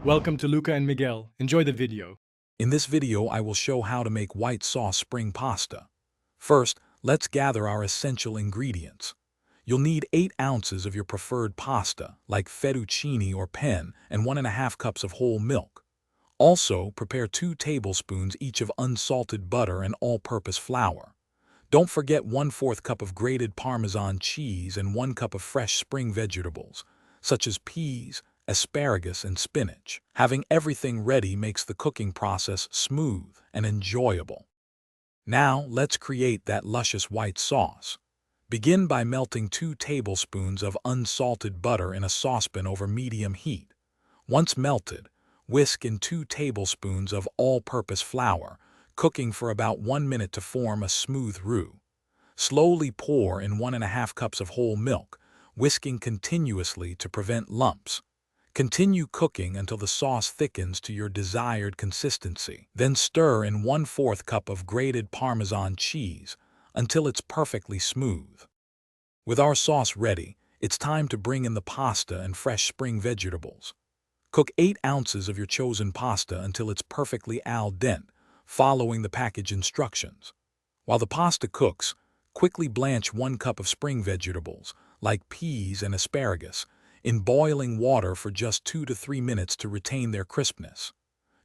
Welcome to Luca and Miguel. Enjoy the video. In this video, I will show how to make white sauce spring pasta. First, let's gather our essential ingredients. You'll need 8 ounces of your preferred pasta, like fettuccine or penne, and 1½ cups of whole milk. Also, prepare 2 tablespoons each of unsalted butter and all-purpose flour. Don't forget 1/4 cup of grated Parmesan cheese and 1 cup of fresh spring vegetables, such as peas, asparagus, and spinach. Having everything ready makes the cooking process smooth and enjoyable. Now, let's create that luscious white sauce. Begin by melting 2 tablespoons of unsalted butter in a saucepan over medium heat. Once melted, whisk in 2 tablespoons of all-purpose flour, cooking for about 1 minute to form a smooth roux. Slowly pour in 1½ cups of whole milk, whisking continuously to prevent lumps. Continue cooking until the sauce thickens to your desired consistency. Then stir in 1/4 cup of grated Parmesan cheese until it's perfectly smooth. With our sauce ready, it's time to bring in the pasta and fresh spring vegetables. Cook 8 ounces of your chosen pasta until it's perfectly al dente, following the package instructions. While the pasta cooks, quickly blanch 1 cup of spring vegetables, like peas and asparagus, in boiling water for just 2 to 3 minutes to retain their crispness.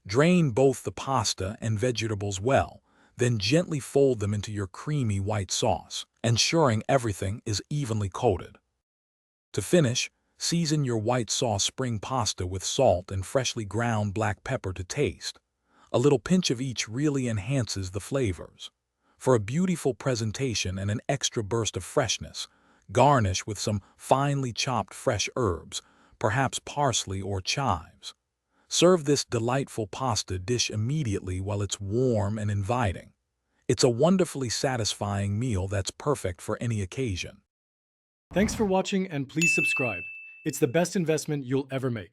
Drain both the pasta and vegetables well, then gently fold them into your creamy white sauce, ensuring everything is evenly coated. To finish, season your white sauce spring pasta with salt and freshly ground black pepper to taste. A little pinch of each really enhances the flavors. For a beautiful presentation and an extra burst of freshness, garnish with some finely chopped fresh herbs, perhaps parsley or chives. Serve this delightful pasta dish immediately while it's warm and inviting. It's a wonderfully satisfying meal that's perfect for any occasion. Thanks for watching and please subscribe. It's the best investment you'll ever make.